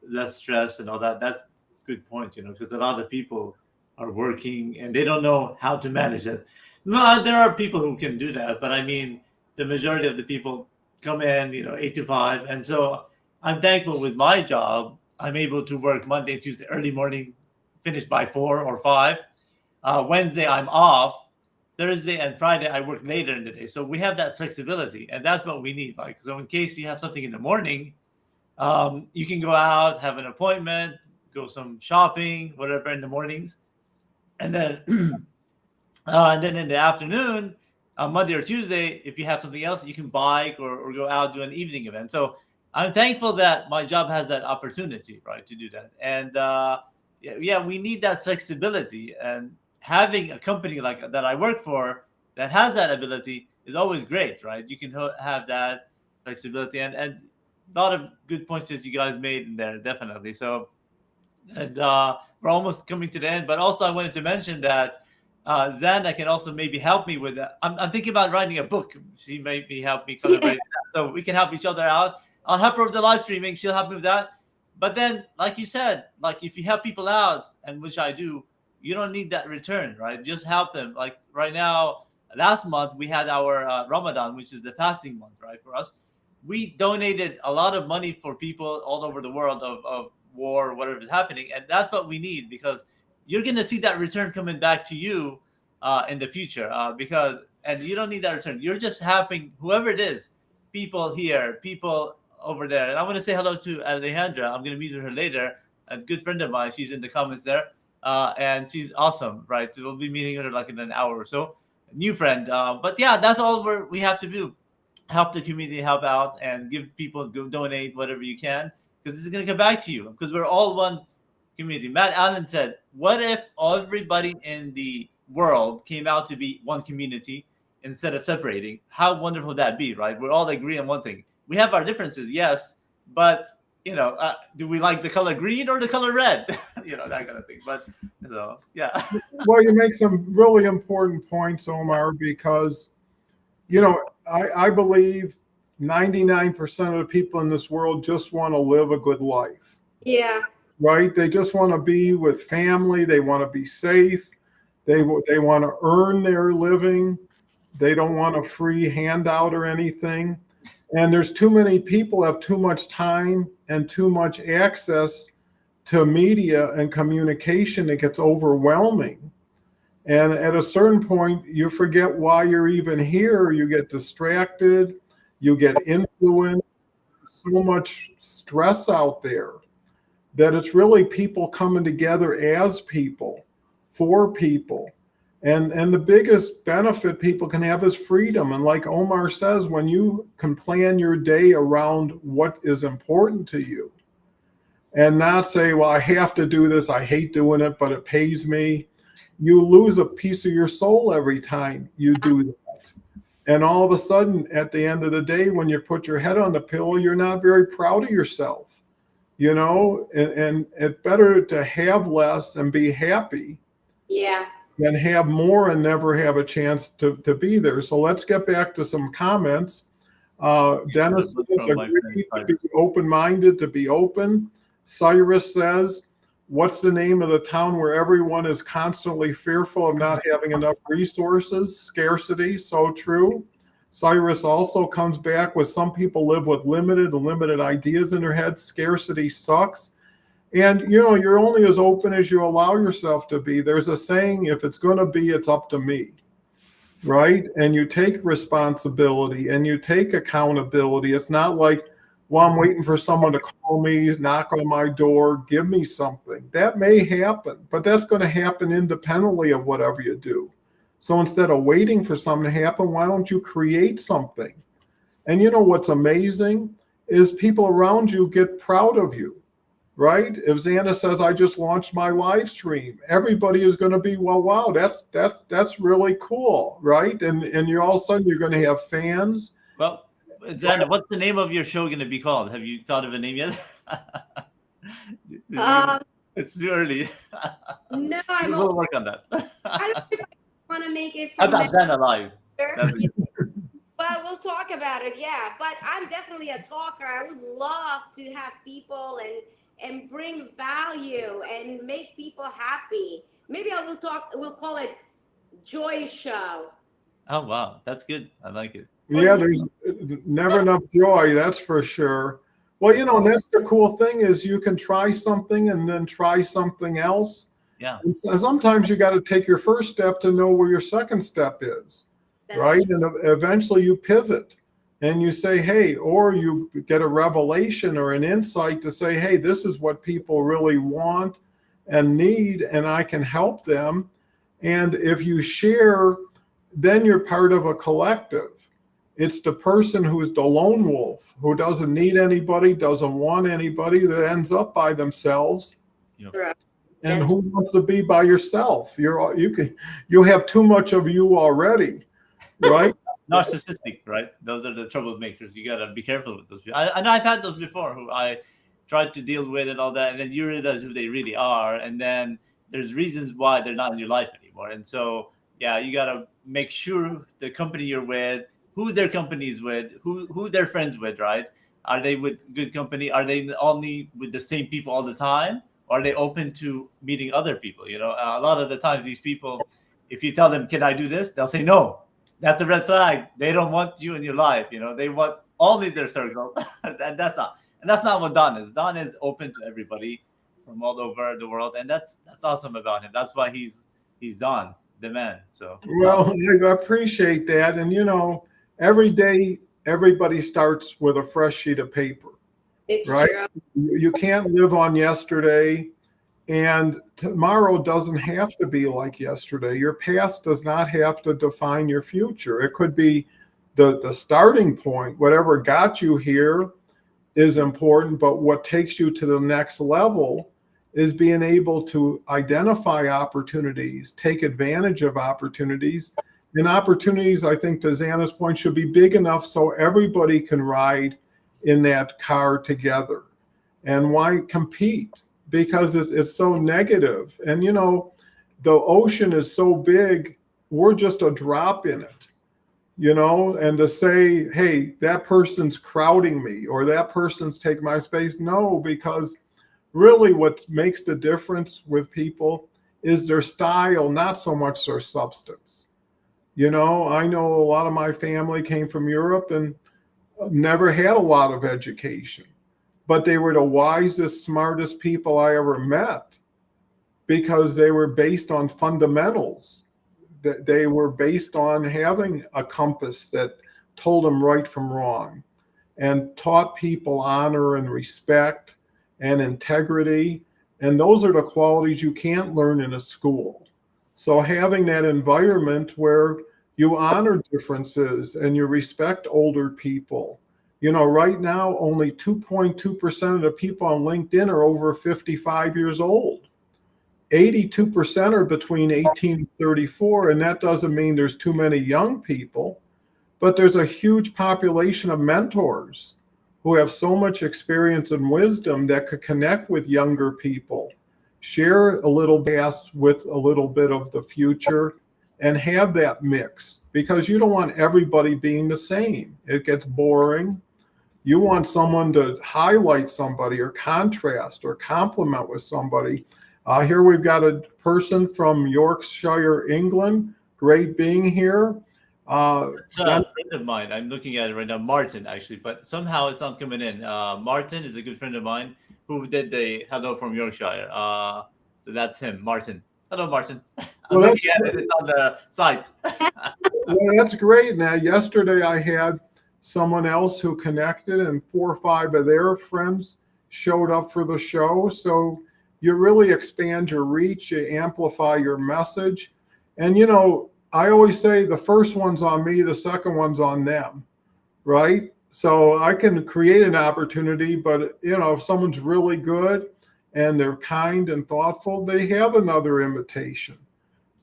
less stressed and all that, that's a good point, because a lot of people are working and they don't know how to manage it. No, there are people who can do that, but I mean, the majority of the people come in, 8 to 5. And so I'm thankful with my job. I'm able to work Monday, Tuesday, early morning, finish by 4 or 5. Wednesday, I'm off. Thursday and Friday, I work later in the day. So we have that flexibility, and that's what we need. Like, so in case you have something in the morning, you can go out, have an appointment, go some shopping, whatever in the mornings, and then and then in the afternoon, on Monday or Tuesday, if you have something else, you can bike or go out do an evening event. So I'm thankful that my job has that opportunity, right, to do that. And yeah, we need that flexibility, and having a company like that I work for that has that ability is always great, right? You can have that flexibility, and a lot of good points that you guys made in there, definitely. So, and we're almost coming to the end, but also I wanted to mention that Xana can also maybe help me with that. I'm thinking about writing a book. She may be help me collaborate, so we can help each other out. I'll help her with the live streaming. She'll help me with that. But then, like you said, like if you help people out, and which I do, you don't need that return, right? Just help them. Like right now, last month we had our Ramadan, which is the fasting month, right? For us, we donated a lot of money for people all over the world of war, whatever is happening, and that's what we need because you're gonna see that return coming back to you in the future. And you don't need that return. You're just helping whoever it is, people here, people over there. And I want to say hello to Alejandra. I'm gonna meet her later. A good friend of mine. She's in the comments there. And she's awesome, right? We'll be meeting her like in an hour or so. New friend, but yeah, that's all we have to do: help the community, help out, and give people, go donate whatever you can, because this is gonna come back to you. Because we're all one community. Matt Allen said, "What if everybody in the world came out to be one community instead of separating? How wonderful would that be, right? We're all agree on one thing. We have our differences, yes, but." Do we like the color green or the color red? That kind of thing. But so, yeah. Well, you make some really important points, Omar, because, I believe 99% of the people in this world just want to live a good life. Yeah. Right? They just want to be with family. They want to be safe. They want to earn their living. They don't want a free handout or anything. And there's too many people have too much time and too much access to media and communication. It gets overwhelming. And at a certain point, you forget why you're even here. You get distracted. You get influenced. So much stress out there that it's really people coming together as people, for people. And the biggest benefit people can have is freedom. And like Omar says, when you can plan your day around what is important to you and not say, well, I have to do this, I hate doing it, but it pays me, you lose a piece of your soul every time you do that. And all of a sudden, at the end of the day, when you put your head on the pillow, you're not very proud of yourself, you know, and it's better to have less and be happy Yeah. than have more and never have a chance to be there. So let's get back to some comments. Dennis says, agree to be open-minded, to be open. Cyrus says, what's the name of the town where everyone is constantly fearful of not having enough resources? Scarcity, so true. Cyrus also comes back with some people live with limited ideas in their head. Scarcity sucks. And, you know, you're only as open as you allow yourself to be. There's a saying, if it's going to be, it's up to me, right? And you take responsibility and you take accountability. It's not like, well, I'm waiting for someone to call me, knock on my door, give me something. That may happen, but that's going to happen independently of whatever you do. So instead of waiting for something to happen, why don't you create something? And you know what's amazing is people around you get proud of you. Right? If Xana says, I just launched my live stream, everybody is going to be, well, wow, that's really cool, right? And you're all of a sudden you're going to have fans. Well, Xana, what's the name of your show going to be called? Have you thought of a name yet? It's too early. No, we'll work on that. I don't know if I want to make it. How about Xana Live? Well, we'll talk about it, yeah. But I'm definitely a talker. I would love to have people and bring value and make people happy. Maybe we'll call it Joy Show. Oh, wow. That's good. I like it. Yeah, there's never enough joy, that's for sure. Well, you know, that's the cool thing is you can try something and then try something else. Yeah. And sometimes you got to take your first step to know where your second step is, right? And eventually you pivot. And you say, hey, or you get a revelation or an insight to say, hey, this is what people really want and need, and I can help them. And if you share, then you're part of a collective. It's the person who's the lone wolf, who doesn't need anybody, doesn't want anybody, that ends up by themselves. Yep. And who wants to be by yourself? You have too much of you already, right? Narcissistic, right? Those are the troublemakers. You gotta be careful with those people. I know I've had those before who I tried to deal with and all that, and then you realize who they really are, and then there's reasons why they're not in your life anymore. And so, yeah, you gotta make sure the company you're with, who their company is with, who they're friends with, right? Are they with good company? Are they only with the same people all the time? Or are they open to meeting other people? You know, a lot of the times these people, if you tell them, can I do this? They'll say no. That's a red flag. They don't want you in your life. You know, they want only their circle. and that's not what Don is. Don is open to everybody from all over the world. And that's awesome about him. That's why he's Don, the man. So well, awesome. I appreciate that. And you know, every day everybody starts with a fresh sheet of paper. It's right? true. You can't live on yesterday. And tomorrow doesn't have to be like yesterday. Your past does not have to define your future. It could be the starting point. Whatever got you here is important, but what takes you to the next level is being able to identify opportunities, take advantage of opportunities. And opportunities, I think, to Xana's point, should be big enough so everybody can ride in that car together. And why compete? Because it's so negative. And, you know, the ocean is so big, we're just a drop in it, you know, and to say, hey, that person's crowding me or that person's taking my space. No, because really what makes the difference with people is their style, not so much their substance. You know, I know a lot of my family came from Europe and never had a lot of education. But they were the wisest, smartest people I ever met because they were based on fundamentals. They were based on having a compass that told them right from wrong and taught people honor and respect and integrity. And those are the qualities you can't learn in a school. So having that environment where you honor differences and you respect older people. You know, right now, only 2.2% of the people on LinkedIn are over 55 years old. 82% are between 18 and 34, and that doesn't mean there's too many young people, but there's a huge population of mentors who have so much experience and wisdom that could connect with younger people, share a little past with a little bit of the future, and have that mix, because you don't want everybody being the same. It gets boring. You want someone to highlight somebody or contrast or compliment with somebody. Here we've got a person from Yorkshire, England. Great being here. It's a friend of mine. I'm looking at it right now, Martin, actually, but somehow it's not coming in. Martin is a good friend of mine who did the hello from Yorkshire. So that's him, Martin. Hello, Martin. I'm Well, looking at it. It's on the site. well, that's great. Now, yesterday I had someone else who connected, and 4 or 5 of their friends showed up for the show. So you really expand your reach, you amplify your message. And, you know, I always say the first one's on me, the second one's on them, right? So I can create an opportunity, but, you know, if someone's really good and they're kind and thoughtful, they have another invitation,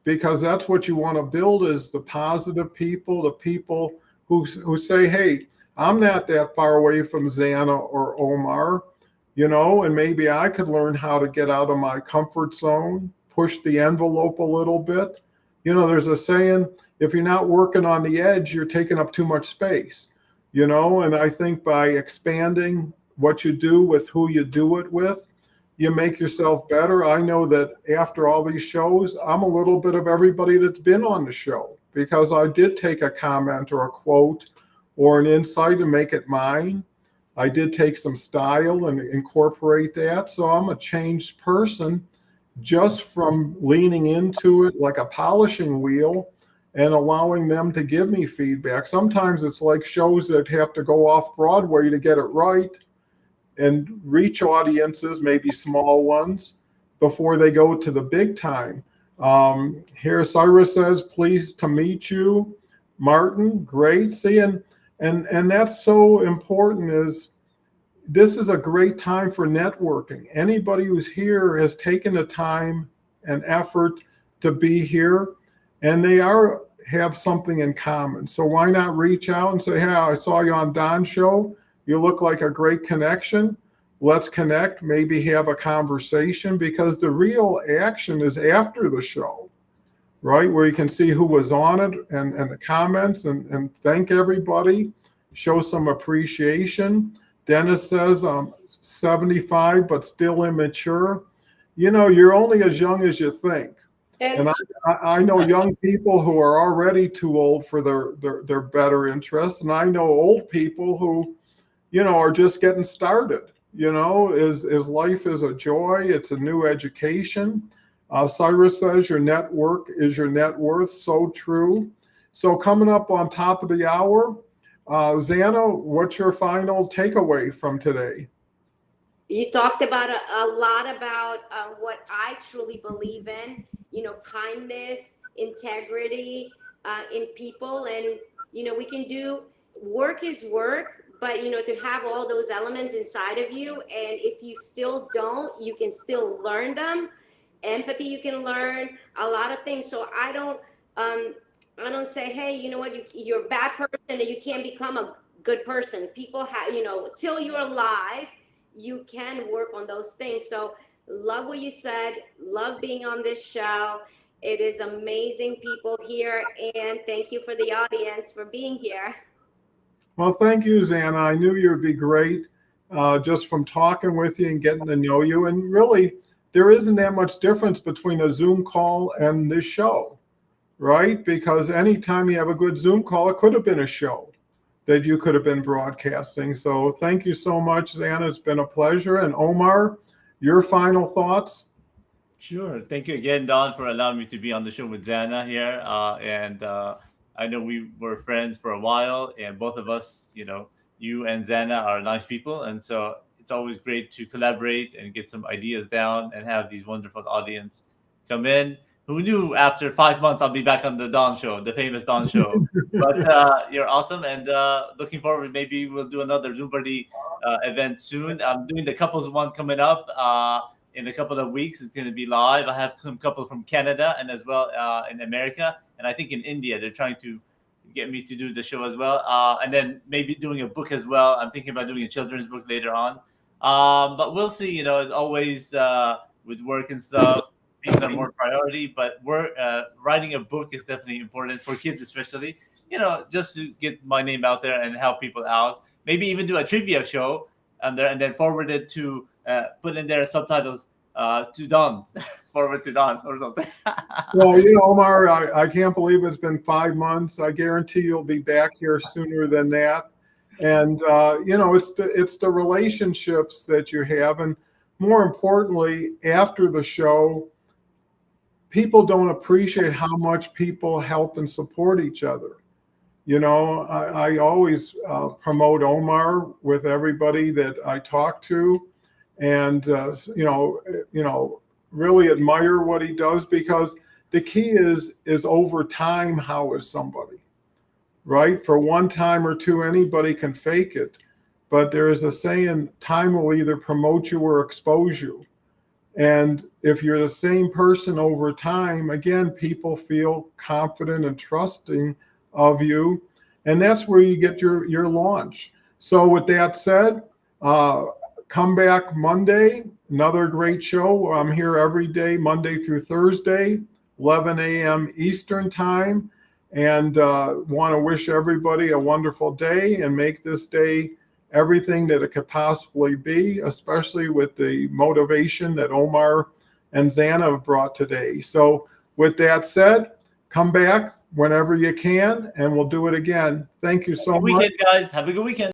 because that's what you want to build, is the positive people, the people who say, hey, I'm not that far away from Xana or Omar, you know, and maybe I could learn how to get out of my comfort zone, push the envelope a little bit. You know, there's a saying, if you're not working on the edge, you're taking up too much space, you know, and I think by expanding what you do with who you do it with, you make yourself better. I know that after all these shows, I'm a little bit of everybody that's been on the show, because I did take a comment or a quote or an insight and make it mine. I did take some style and incorporate that. So I'm a changed person just from leaning into it like a polishing wheel and allowing them to give me feedback. Sometimes it's like shows that have to go off Broadway to get it right and reach audiences, maybe small ones, before they go to the big time. Here, Cyrus says, pleased to meet you, Martin. Great. See, and that's so important. Is this is a great time for networking. Anybody who's here has taken the time and effort to be here, and they have something in common. So why not reach out and say, hey, I saw you on Don's show. You look like a great connection. Let's connect, maybe have a conversation, because the real action is after the show, right? Where you can see who was on it and the comments and thank everybody, show some appreciation. Dennis says, I'm 75, but still immature. You know, you're only as young as you think. And I know young people who are already too old for their better interests. And I know old people who, you know, are just getting started. You know, is life is a joy. It's a new education. Cyrus says your network is your net worth. So true. So coming up on top of the hour, Xana, what's your final takeaway from today? You talked about a lot about what I truly believe in, you know, kindness, integrity in people. And, you know, we can do work is work, but, you know, to have all those elements inside of you. And if you still don't, you can still learn them. Empathy, you can learn a lot of things. So I don't say, hey, you know what, you're a bad person and you can't become a good person. People have, you know, till you're alive, you can work on those things. So love what you said, love being on this show. It is amazing people here, and thank you for the audience for being here. Well, thank you, Xana. I knew you'd be great just from talking with you and getting to know you. And really, there isn't that much difference between a Zoom call and this show, right? Because anytime you have a good Zoom call, it could have been a show that you could have been broadcasting. So thank you so much, Xana. It's been a pleasure. And Omar, your final thoughts? Sure. Thank you again, Don, for allowing me to be on the show with Xana here. I know we were friends for a while, and both of us, you know, you and Xana are nice people. And so it's always great to collaborate and get some ideas down and have these wonderful audience come in. who knew after 5 months I'll be back on the Don Show, the famous Don Show. But you're awesome, and looking forward. Maybe we'll do another Zoom party event soon. I'm doing the couples one coming up in a couple of weeks. It's going to be live. I have some couple from Canada and as well in America, and I think in India they're trying to get me to do the show as well. And then maybe doing a book as well. I'm thinking about doing a children's book later on. But we'll see. You know, as always with work and stuff, things are more priority. But writing a book is definitely important for kids, especially. You know, just to get my name out there and help people out. Maybe even do a trivia show and then forward it to put in there subtitles to Don, forward to Don or something. Well, you know, Omar, I can't believe it's been 5 months. I guarantee you'll be back here sooner than that. And you know, it's the relationships that you have, and more importantly, after the show, people don't appreciate how much people help and support each other. You know, I always promote Omar with everybody that I talk to, and you know, really admire what he does, because the key is over time. How is somebody, right? For one time or two, anybody can fake it, but there is a saying: time will either promote you or expose you. And if you're the same person over time, again, people feel confident and trusting of you, and that's where you get your launch. So with that said, come back Monday, another great show. I'm here every day, Monday through Thursday, 11 a.m. Eastern time, and want to wish everybody a wonderful day and make this day everything that it could possibly be, especially with the motivation that Omar and Zana have brought today. So with that said, come back whenever you can, and we'll do it again. Thank you so much. Have a good weekend, guys. Have a good weekend.